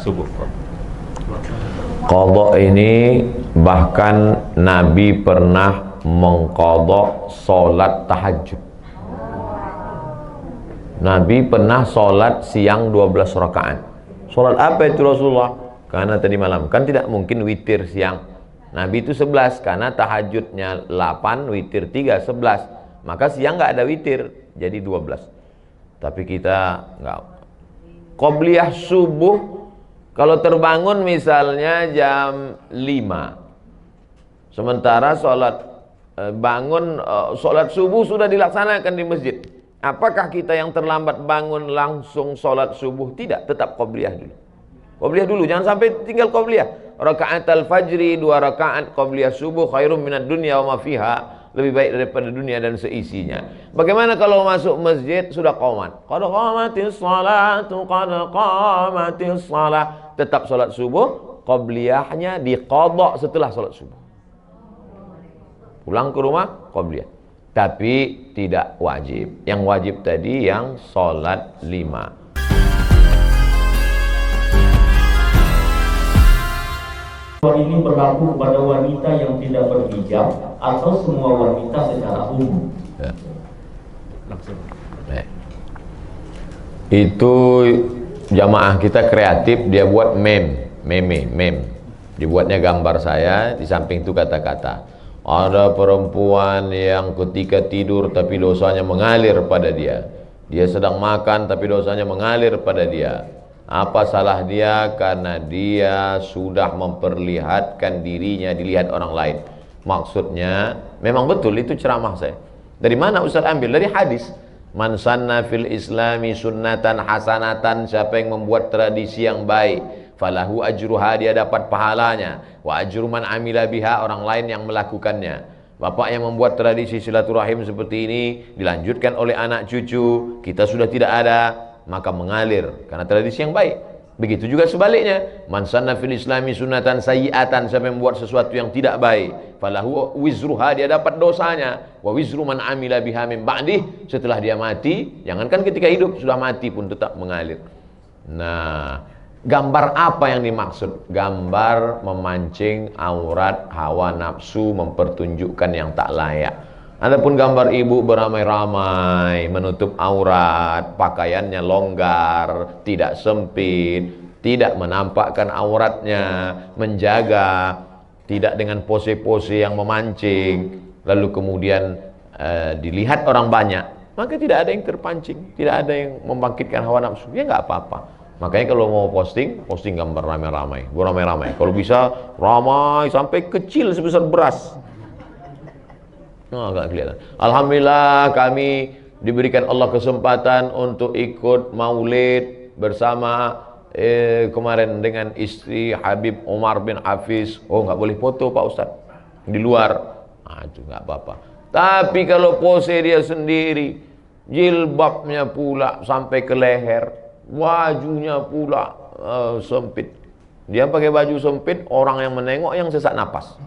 subuh. Qadha ini bahkan Nabi pernah mengqadha salat tahajud. Nabi pernah salat siang 12 rakaat. Salat apa itu Rasulullah? Karena tadi malam kan tidak mungkin witir siang. Nabi itu 11 karena tahajudnya 8, witir 3, 11. Maka siang nggak ada witir, jadi 12. Tapi kita nggak. Qobliyah subuh kalau terbangun misalnya jam 5. Sementara sholat subuh sudah dilaksanakan di masjid. Apakah kita yang terlambat bangun langsung sholat subuh? Tidak, tetap qobliyah dulu. Qobliyah dulu, jangan sampai tinggal qobliyah. Rakaat al-fajri 2 rakaat qobliyah subuh khairum minad dunya wa ma fiha, lebih baik daripada dunia dan seisinya. Bagaimana kalau masuk masjid sudah qomat? Qad qamatis salatu, qad qamatis salah. Tetap sholat subuh, qobliyahnya diqadha setelah sholat subuh. Pulang ke rumah, qobliyah. Tapi tidak wajib. Yang wajib tadi yang sholat 5. Ini berlaku kepada wanita yang tidak berhijab atau semua wanita secara umum? Ya. Itu jamaah kita kreatif, dia buat meme. Dibuatnya gambar saya, di samping itu kata-kata. Ada perempuan yang ketika tidur tapi dosanya mengalir pada dia. Dia sedang makan tapi dosanya mengalir pada dia. Apa salah dia? Karena dia sudah memperlihatkan dirinya dilihat orang lain. Maksudnya, memang betul itu ceramah saya. Dari mana Ustaz ambil? Dari hadis. Man sanna fil islami sunnatan hasanatan, siapa yang membuat tradisi yang baik, falahu ajruha, dia dapat pahalanya, wa ajru man amila biha, orang lain yang melakukannya. Bapak yang membuat tradisi silaturahim seperti ini dilanjutkan oleh anak cucu, kita sudah tidak ada, maka mengalir karena tradisi yang baik. Begitu juga sebaliknya, man sanna fil islami sunnatan sayyi'atan, siapa yang membuat sesuatu yang tidak baik, falahu wizruha, dia dapat dosanya, wa wizru man amila biha min ba'dih, setelah dia mati, jangankan ketika hidup, sudah mati pun tetap mengalir. Nah, gambar apa yang dimaksud? Gambar memancing aurat, hawa nafsu, mempertunjukkan yang tak layak. Adapun gambar ibu beramai-ramai, menutup aurat, pakaiannya longgar, tidak sempit, tidak menampakkan auratnya, menjaga, tidak dengan pose-pose yang memancing, lalu kemudian dilihat orang banyak, maka tidak ada yang terpancing, tidak ada yang membangkitkan hawa nafsu, ya nggak apa-apa. Makanya kalau mau posting gambar ramai-ramai, beramai-ramai. Kalau bisa ramai sampai kecil sebesar beras. Agak kelihatan. Alhamdulillah kami diberikan Allah kesempatan untuk ikut maulid bersama kemarin dengan istri Habib Umar bin Hafiz. Oh, nggak boleh foto Pak Ustadz di luar. Itu nggak apa-apa. Tapi kalau pose dia sendiri, jilbabnya pula sampai ke leher, bajunya pula sempit. Dia pakai baju sempit, orang yang menengok yang sesak napas.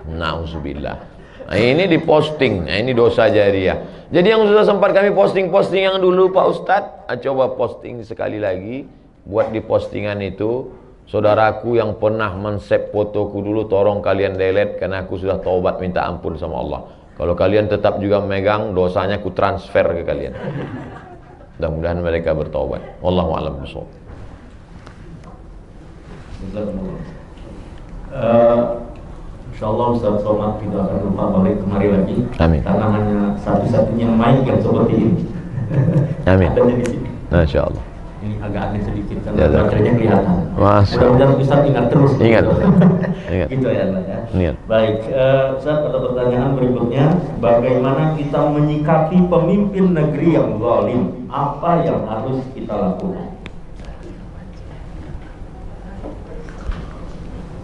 Nauzubillah. Nah, ini diposting, nah, ini dosa jariah. Jadi yang sudah sempat kami posting yang dulu Pak Ustadz, coba posting sekali lagi. Buat di postingan itu, saudaraku yang pernah men-save fotoku dulu, tolong kalian delete, karena aku sudah taubat minta ampun sama Allah. Kalau kalian tetap juga megang, dosanya ku transfer ke kalian. Mudah-mudahan mereka bertaubat. Wallahu a'lam bishawab. InsyaAllah Ustaz Somad tidak akan lupa balik kemari lagi. Amin. Karena hanya satu-satunya mic yang seperti ini. Amin. Adanya di sini. Masya Allah. Ini agak aneh sedikit karena baterainya kelihatan. Mudah-mudahan Ustaz ingat terus. Ingat. Ingat. Gitu ya Allah ya. Ingat. Baik, Ustaz, ada pertanyaan berikutnya. Bagaimana kita menyikapi pemimpin negeri yang zalim? Apa yang harus kita lakukan?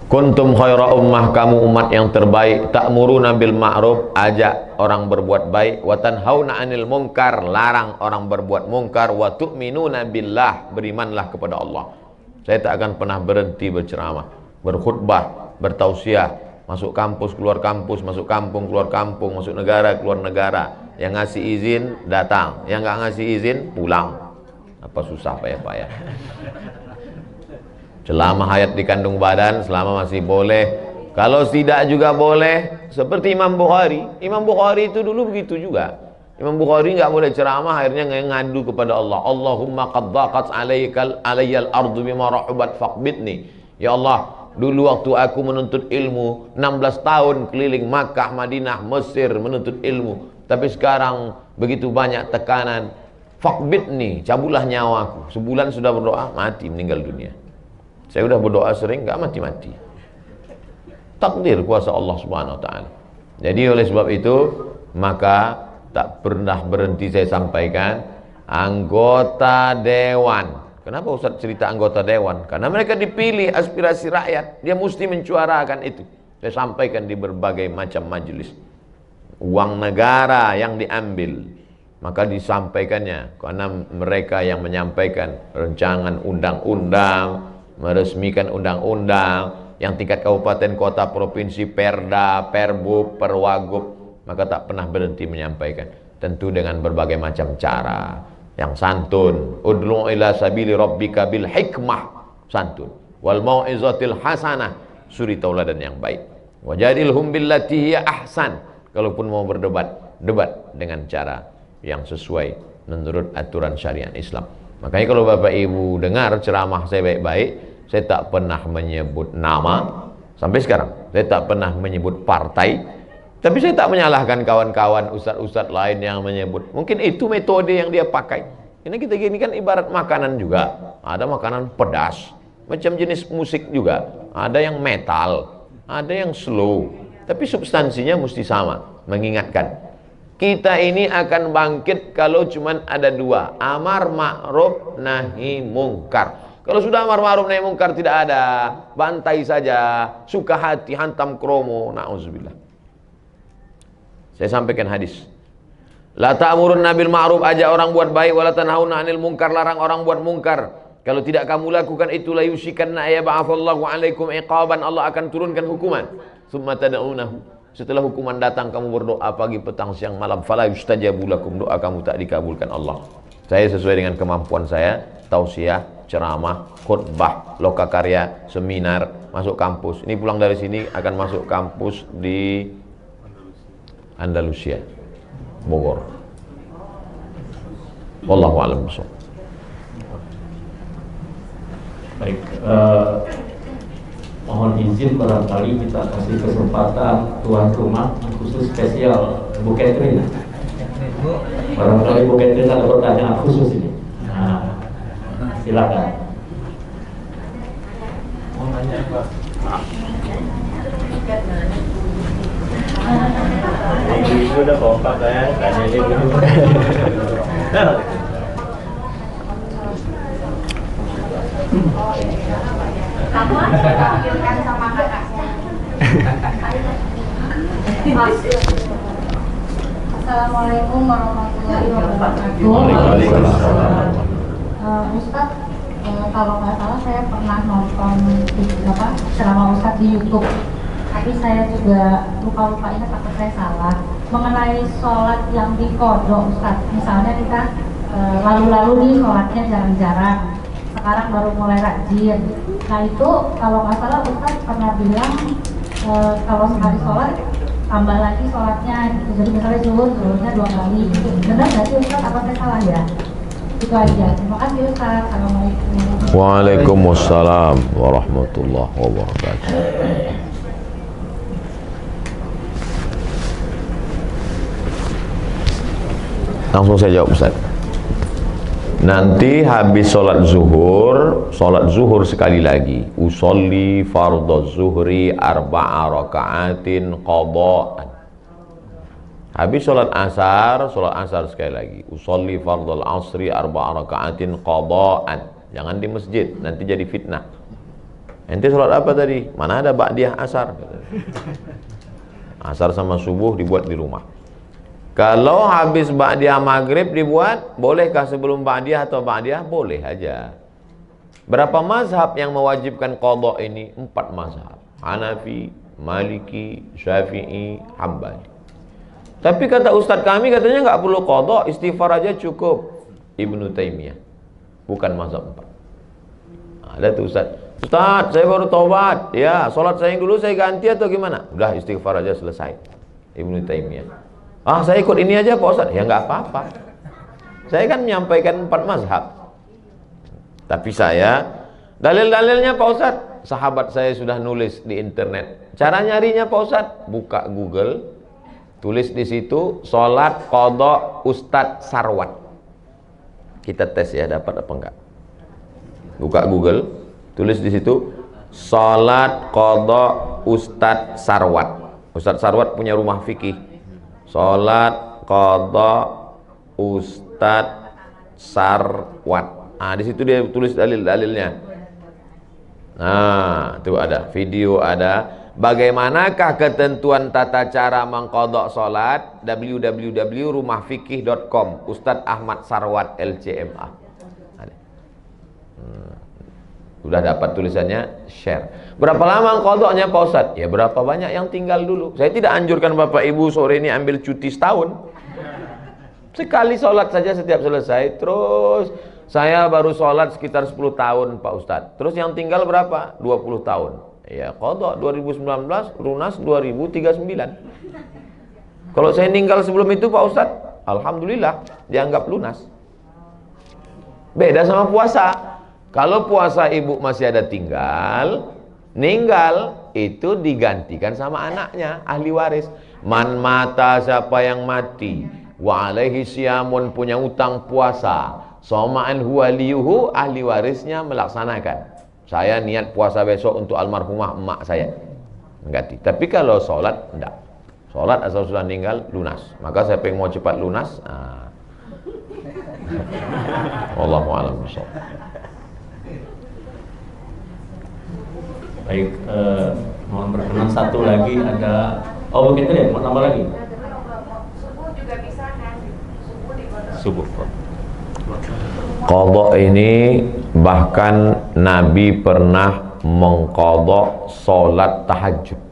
Kuntum khaira ummah, kamu umat yang terbaik, ta'muruna bil ma'ruf, ajak orang berbuat baik, wa tanhauna 'anil munkar, larang orang berbuat munkar, wa tu'minuna billah, berimanlah kepada Allah. Saya tak akan pernah berhenti berceramah, berkhutbah, bertausiah, masuk kampus, keluar kampus, masuk kampung, keluar kampung, masuk negara, keluar negara. Yang ngasih izin datang, yang nggak ngasih izin pulang. Apa susah payah-payah. Selama hayat di kandung badan, selama masih boleh. Kalau tidak juga boleh. Seperti Imam Bukhari. Imam Bukhari itu dulu begitu juga. Imam Bukhari nggak boleh ceramah, akhirnya ngadu kepada Allah. Allahumma qad dhaqat alayyal ardu bima rahubat faqbidni. Ya Allah, dulu waktu aku menuntut ilmu 16 tahun keliling Makkah, Madinah, Mesir menuntut ilmu. Tapi sekarang begitu banyak tekanan. Faqbidni, cabutlah nyawaku. Sebulan sudah berdoa, mati, meninggal dunia. Saya sudah berdoa sering, nggak mati-mati. Takdir kuasa Allah Subhanahu wa taala. Jadi oleh sebab itu, maka tak pernah berhenti saya sampaikan anggota dewan. Kenapa Ustaz cerita anggota dewan? Karena mereka dipilih aspirasi rakyat, dia mesti mencuarakan itu. Saya sampaikan di berbagai macam majelis. Uang negara yang diambil, maka disampaikannya karena mereka yang menyampaikan rancangan undang-undang, meresmikan undang-undang yang tingkat kabupaten, kota, provinsi, perda, perbub, perwagub, maka tak pernah berhenti menyampaikan, tentu dengan berbagai macam cara yang santun. Ud'u ila sabili rabbika bil hikmah, santun, wal mau'izatil hasanah, suri tauladan yang baik, wajadilhum billati hiya ahsan. Kalaupun mau berdebat, debat dengan cara yang sesuai menurut aturan syariat Islam. Makanya kalau Bapak Ibu dengar ceramah saya baik-baik, saya tak pernah menyebut nama sampai sekarang. Saya tak pernah menyebut partai. Tapi saya tak menyalahkan kawan-kawan ustadz-ustadz lain yang menyebut. Mungkin itu metode yang dia pakai. Ini kita gini kan ibarat makanan juga. Ada makanan pedas, macam jenis musik juga. Ada yang metal, ada yang slow. Tapi substansinya mesti sama, mengingatkan. Kita ini akan bangkit kalau cuman ada dua, amar ma'ruf nahi mungkar. Kalau sudah amar ma'ruf nahi mungkar tidak ada, bantai saja, suka hati hantam kromo, na'udzubillah. Saya sampaikan hadis. La ta'murun nabil ma'ruf, ajak orang buat baik, wala tanhauna 'anil munkar, larang orang buat mungkar. Kalau tidak kamu lakukan itu, la yusikanna yab'atsallahu 'alaikum iqaban, Allah akan turunkan hukuman. Tsumma tad'unahu, setelah hukuman datang kamu berdoa pagi, petang, siang, malam, fala yustajabu lakum, doa kamu tak dikabulkan Allah. Saya sesuai dengan kemampuan saya, tausiah, ceramah, khutbah, lokakarya, seminar, masuk kampus. Ini pulang dari sini akan masuk kampus di Andalusia, Bogor. Wallahu a'lam bishawab. Baik, mohon izin barangkali kita kasih kesempatan tuan rumah khusus spesial Bu Catherine. Barangkali Bu Catherine ada pertanyaan khusus ini. Nah, silakan. Mau nanya apa? Ibu udah kompak ya, tanya dia dulu. Kamu panggilkan sama kakaknya. Assalamualaikum warahmatullahi wabarakatuh. Waalaikumsalam. Ustadz, kalau nggak salah saya pernah nonton ceramah Ustadz di YouTube. Tapi saya juga lupa ingat apa saya salah mengenai sholat yang dikodok, Ustadz. Misalnya kita lalu-lalu nih sholatnya jarang-jarang, sekarang baru mulai rajin. Nah itu kalau nggak salah Ustadz pernah bilang kalau sekali sholat tambah lagi sholatnya gitu. Jadi misalnya zuhurnya 2 kali gitu. Benar nggak sih Ustadz, apa saya salah ya? Itu aja. Terima kasih Ustadz. Assalamualaikum. Waalaikumsalam warahmatullahi wabarakatuh. Langsung saya jawab Ustaz. Nanti habis sholat zuhur sekali lagi. Usolli fardhu zuhri 4 raka'atin qada'an. Habis sholat asar sekali lagi. Usolli fardhu asri 4 raka'atin qada'an. Jangan di masjid, nanti jadi fitnah. Ente sholat apa tadi? Mana ada ba'diyah asar? Asar sama subuh dibuat di rumah. Kalau habis ba'diyah maghrib dibuat, bolehkah sebelum ba'diyah atau ba'diyah? Boleh aja. Berapa mazhab yang mewajibkan qadha ini? 4 mazhab. Hanafi, Maliki, Syafi'i, Hambali. Tapi kata ustadz kami katanya nggak perlu qadha, istighfar aja cukup. Ibnu Taimiyah. Bukan mazhab 4. Ada tuh Ustaz, saya baru taubat. Ya, sholat saya yang dulu saya ganti atau gimana? Udah istighfar aja selesai. Ibnu Taimiyah. Saya ikut ini aja Pak Ustaz. Ya nggak apa-apa. Saya kan menyampaikan 4 mazhab. Tapi saya, dalil-dalilnya Pak Ustaz, sahabat saya sudah nulis di internet. Cara nyarinya Pak Ustaz, buka Google, tulis di situ sholat qadha Ustadz Sarwat. Kita tes ya, dapat apa enggak. Buka Google, tulis di situ sholat qadha Ustadz Sarwat. Ustadz Sarwat punya rumah fikih. Sholat qadha Ustadz Sarwat. Di situ dia tulis dalil-dalilnya. Itu ada video, ada bagaimanakah ketentuan tata cara mengqadha salat, www.rumahfikih.com, Ustadz Ahmad Sarwat LCMA. Udah dapat tulisannya, share. Berapa lama qadhanya Pak Ustadz? Ya berapa banyak yang tinggal dulu. Saya tidak anjurkan Bapak Ibu sore ini ambil cuti setahun. Sekali sholat saja setiap selesai. Terus saya baru sholat sekitar 10 tahun Pak Ustadz. Terus yang tinggal berapa? 20 tahun. Ya qadha 2019, lunas 2039. Kalau saya meninggal sebelum itu Pak Ustadz, alhamdulillah dianggap lunas. Beda sama puasa. Kalau puasa ibu masih ada ninggal itu digantikan sama anaknya, ahli waris. Man mata, siapa yang mati, wa alaihi siyamun, punya utang puasa, soma'an huwaliyuhu, ahli warisnya melaksanakan. Saya niat puasa besok untuk almarhumah emak saya, ganti. Tapi kalau sholat enggak. Sholat asal sudah meninggal lunas. Maka siapa yang mau cepat lunas, Wallahu a'lam bishawab. Baik, mohon berkenan satu lagi ada. Begitu ya, mau tambah lagi. Subuh juga bisa kan? Subuh. Qadha ini bahkan Nabi pernah mengqadha salat tahajud.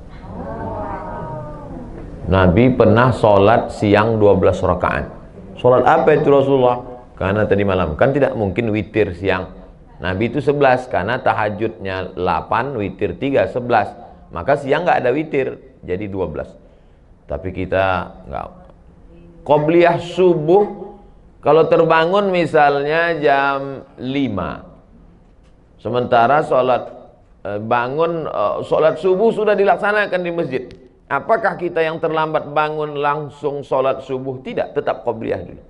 Nabi pernah salat siang 12 rakaat. Salat apa itu Rasulullah? Karena tadi malam kan tidak mungkin witir siang. Nabi itu 11 karena tahajudnya 8, witir 3, 11. Maka siang nggak ada witir, jadi 12. Tapi kita nggak. Qobliyah subuh kalau terbangun misalnya jam 5. Sementara sholat subuh sudah dilaksanakan di masjid. Apakah kita yang terlambat bangun langsung sholat subuh? Tidak, tetap qobliyah dulu.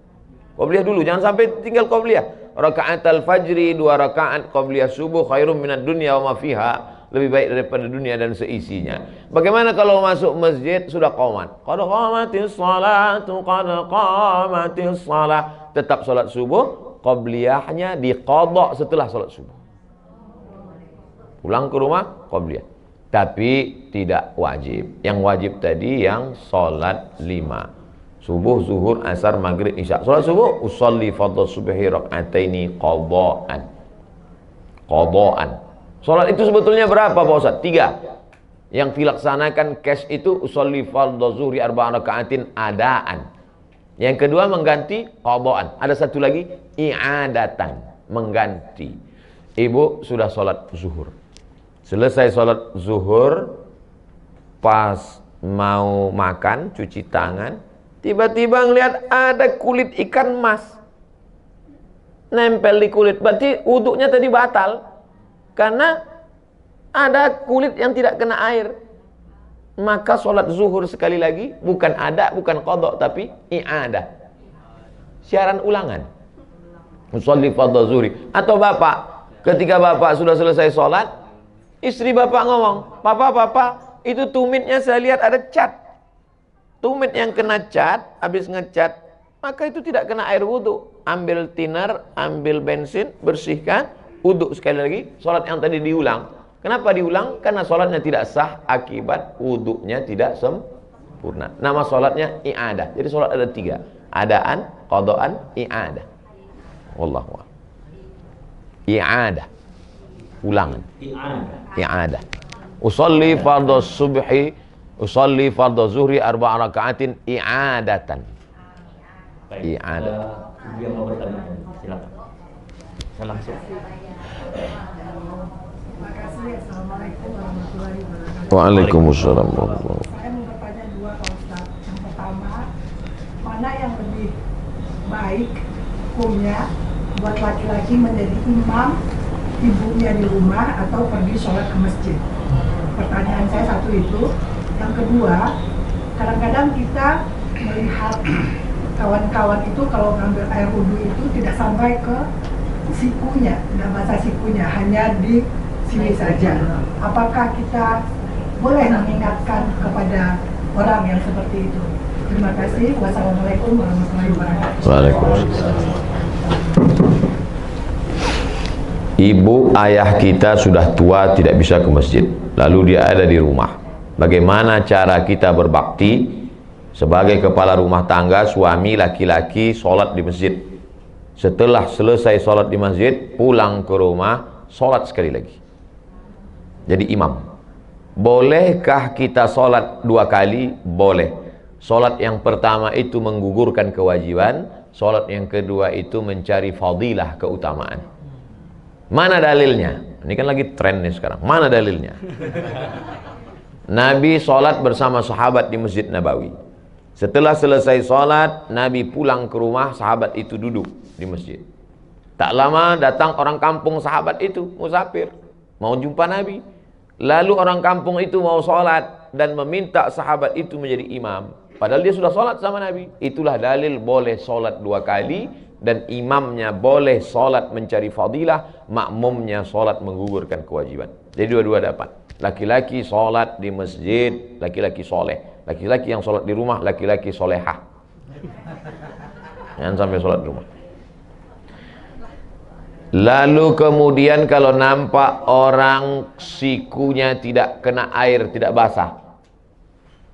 Qobliyah dulu, jangan sampai tinggal qobliyah. Rakaat al-fajri 2 rakaat qobliyah subuh khairum minad dunya wa ma fiha, lebih baik daripada dunia dan seisinya. Bagaimana kalau masuk masjid sudah qomat? Qad qamatis salatu, qad qamatis salah. Tetap salat subuh, qobliyahnya diqadha setelah salat subuh. Pulang ke rumah qobliyah. Tapi tidak wajib. Yang wajib tadi yang salat 5. Subuh, zuhur, asar, maghrib, isya. Salat subuh, usolli fardhu subhi rak'ataini qadha'an. Salat itu sebetulnya berapa Pak Ustaz? 3. Yang dilaksanakan cash itu usolli fardhu zuhri 4 raka'atin adaan. Yang kedua mengganti qadha'an. Ada satu lagi i'adatan, mengganti. Ibu sudah salat zuhur. Selesai salat zuhur, pas mau makan, cuci tangan, tiba-tiba ngelihat ada kulit ikan mas nempel di kulit. Berarti wuduknya tadi batal karena ada kulit yang tidak kena air. Maka sholat zuhur sekali lagi bukan ada, bukan qadha, tapi i'adah, siaran ulangan. Usolli fardhu zuhri. Atau bapak, ketika bapak sudah selesai sholat, istri bapak ngomong, Papa, itu tumitnya saya lihat ada cat. Tumit yang kena cat, habis ngecat, maka itu tidak kena air wudhu. Ambil thinner, ambil bensin, bersihkan, wudhu sekali lagi. Sholat yang tadi diulang. Kenapa diulang? Karena sholatnya tidak sah akibat wudhunya tidak sempurna. Nama sholatnya i'adah. Jadi sholat ada 3. Adaan, qadhaan, i'adah. Wallahu a'lam. I'adah. Ulangan. I'adah. Usolli fardhu subhi, usolli fardhu zuhri 4 raka'atin i'adatan. Baik, I'adah. dia mau bertanya, silakan. Langsung. Terima kasih. Assalamualaikum warahmatullahi wabarakatuh. Waalaikumsalam. Saya mau bertanya dua Pak Ustaz. Yang pertama, mana yang lebih baik hukumnya buat laki-laki menjadi imam ibunya di rumah atau pergi sholat ke masjid? Pertanyaan saya satu itu. Yang kedua, kadang-kadang kita melihat kawan-kawan itu kalau ngambil air wudhu itu tidak sampai ke sikunya, tidak basah sikunya, hanya di sini saja. Apakah kita boleh mengingatkan kepada orang yang seperti itu? Terima kasih. Wassalamualaikum warahmatullahi wabarakatuh. Waalaikumsalam. Ibu ayah kita sudah tua, tidak bisa ke masjid, lalu dia ada di rumah. Bagaimana cara kita berbakti sebagai kepala rumah tangga, suami laki-laki sholat di masjid? Setelah selesai sholat di masjid, pulang ke rumah, sholat sekali lagi. Jadi imam. Bolehkah kita sholat dua kali? Boleh. Sholat yang pertama itu menggugurkan kewajiban, sholat yang kedua itu mencari fadilah, keutamaan. Mana dalilnya? Ini kan lagi tren nih sekarang. Mana dalilnya? Nabi sholat bersama sahabat di Masjid Nabawi. Setelah selesai sholat, Nabi pulang ke rumah, sahabat itu duduk di masjid. Tak lama datang orang kampung sahabat itu, musafir, mau jumpa Nabi. Lalu orang kampung itu mau sholat dan meminta sahabat itu menjadi imam. Padahal dia sudah sholat sama Nabi. Itulah dalil boleh sholat dua kali, dan imamnya boleh sholat mencari fadilah, makmumnya sholat menggugurkan kewajiban. Jadi dua-dua dapat. Laki-laki sholat di masjid, laki-laki soleh. Laki-laki yang sholat di rumah, laki-laki solehah. Jangan sampai sholat di rumah. Lalu kemudian kalau nampak orang sikunya tidak kena air, tidak basah,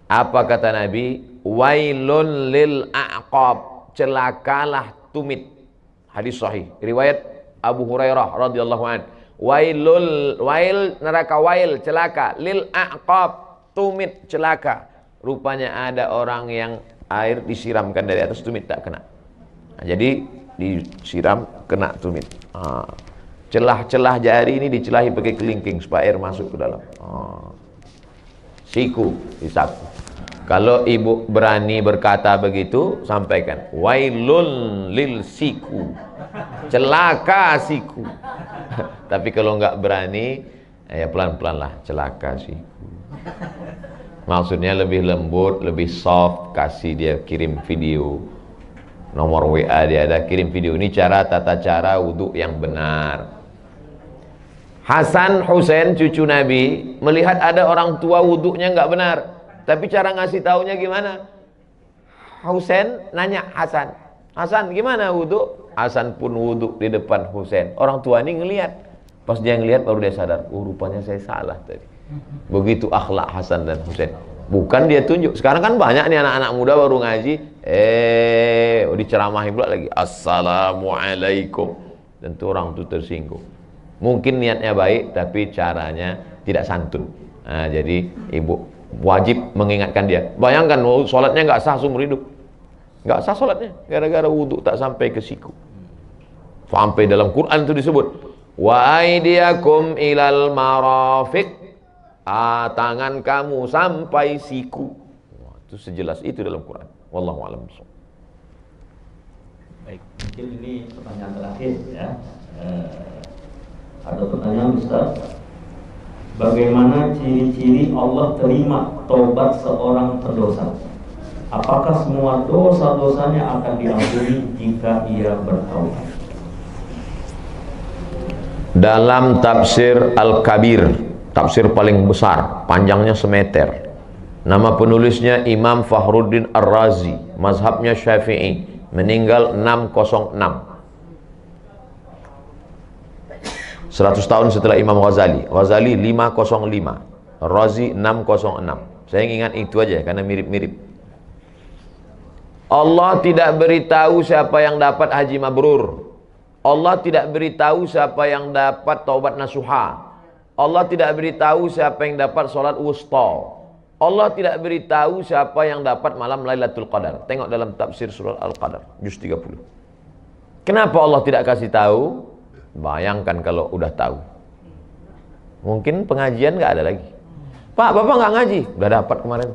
apa kata Nabi? Wailun lil a'qab, celakalah tumit. Hadis sahih, riwayat Abu Hurairah radhiyallahu an. Wail neraka, wail celaka, lil a'qab tumit celaka. Rupanya ada orang yang air disiramkan dari atas, tumit tak kena. Nah, jadi disiram kena tumit. Celah-celah jari ini dicelahi pakai kelingking supaya air masuk ke dalam. Siku disapu. Kalau ibu berani berkata begitu, sampaikan wailun lil siku, celaka siku. Tapi kalau nggak berani, ya pelan-pelan lah, celaka siku. Maksudnya lebih lembut, lebih soft, kasih dia kirim video, nomor WA dia ada, kirim video. Ini cara, tata cara wudhu yang benar. Hasan Husain cucu Nabi melihat ada orang tua wudhunya nggak benar, tapi cara ngasih taunya gimana? Husain nanya Hasan, Hasan gimana wudhu? Hasan pun wudhu di depan Husain. Orang tua ini ngelihat, pas dia ngelihat baru dia sadar, oh rupanya saya salah tadi. Begitu akhlak Hasan dan Husain. Bukan dia tunjuk. Sekarang kan banyak nih anak-anak muda baru ngaji, diceramahin pula lagi, assalamualaikum. Tentu orang itu tersinggung. Mungkin niatnya baik, tapi caranya tidak santun. Nah, jadi ibu wajib mengingatkan dia. Bayangkan, sholatnya nggak sah seumur hidup. Nggak sah sholatnya, gara-gara wudhu tak sampai ke siku. Sampai dalam Quran itu disebut, wa aidiakum ilal marafiq, tangan kamu sampai siku. Itu sejelas itu dalam Quran. Wallahu a'lam. Baik, mungkin ini pertanyaan terakhir ya. Ada pertanyaan Ustaz, bagaimana ciri-ciri Allah terima taubat seorang pendosa? Apakah semua dosa-dosanya akan diampuni jika ia bertaubat? Dalam tafsir Al-Kabir, tafsir paling besar, panjangnya semeter, nama penulisnya Imam Fakhruddin Ar-Razi, mazhabnya Syafi'i, meninggal 606, 100 tahun setelah Imam Ghazali. Ghazali 505, Razi 606. Saya ingat itu aja karena mirip-mirip. Allah tidak beritahu siapa yang dapat haji mabrur. Allah tidak beritahu siapa yang dapat taubat nasuha. Allah tidak beritahu siapa yang dapat sholat wusta. Allah tidak beritahu siapa yang dapat malam Lailatul Qadar. Tengok dalam tafsir surah Al-Qadar, juz 30. Kenapa Allah tidak kasih tahu? Bayangkan kalau udah tahu. Mungkin pengajian nggak ada lagi. Pak, Bapak nggak ngaji? Udah dapat kemarin.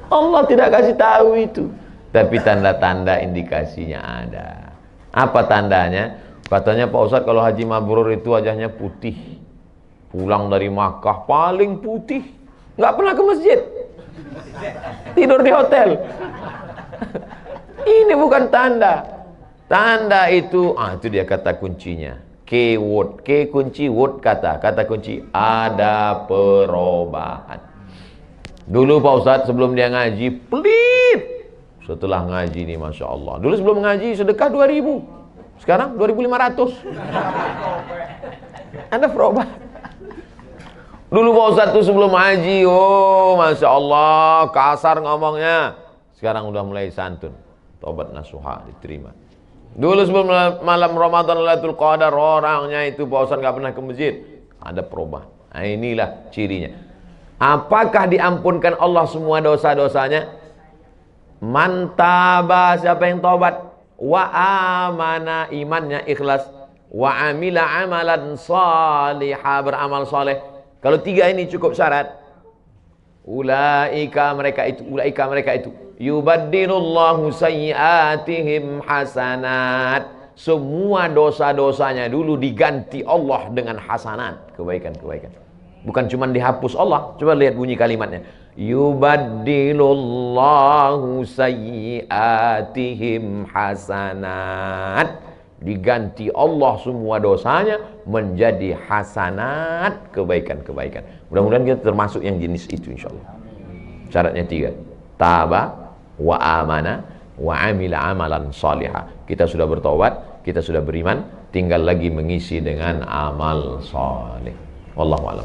Allah tidak kasih tahu itu. Tapi tanda-tanda indikasinya ada. Apa tandanya? Katanya Pak Ustadz kalau haji mabrur itu wajahnya putih. Pulang dari Makkah paling putih. Nggak pernah ke masjid. Tidur di hotel. Ini bukan tanda. Tanda itu, itu dia kata kuncinya. Keyword, ke kunci, word kata kunci, ada perubahan. Dulu Pak Ustadz sebelum dia ngaji pelit. Setelah ngaji nih Masya Allah. Dulu sebelum ngaji sedekah 2.000. Sekarang 2.500. Ada perubahan. Dulu Pak Ustadz tuh sebelum ngaji, Masya Allah, kasar ngomongnya. Sekarang udah mulai santun. Tobat nasuha diterima. Dulu sebelum malam Ramadan Lailatul Qadar, orangnya itu Pak Ustadz gak pernah ke masjid. Ada perubahan. Nah, inilah cirinya. Apakah diampunkan Allah semua dosa-dosanya? Mantaba, siapa yang tobat? Wa amana, imannya ikhlas. Wa amila amalan salihah, beramal soleh. Kalau 3 ini cukup syarat. Ulaika mereka itu yubaddilullahu sayyiatihim hasanat. Semua dosa-dosanya dulu diganti Allah dengan hasanat, kebaikan-kebaikan. Bukan cuma dihapus Allah. Coba lihat bunyi kalimatnya. Yubaddilullahu sayyiatihim hasanat. Diganti Allah semua dosanya menjadi hasanat, kebaikan-kebaikan. Mudah-mudahan kita termasuk yang jenis itu insyaallah. Syaratnya 3. Taba wa amana wa amila amalan salihah. Kita sudah bertobat, kita sudah beriman, tinggal lagi mengisi dengan amal saleh. Wallahu a'lam.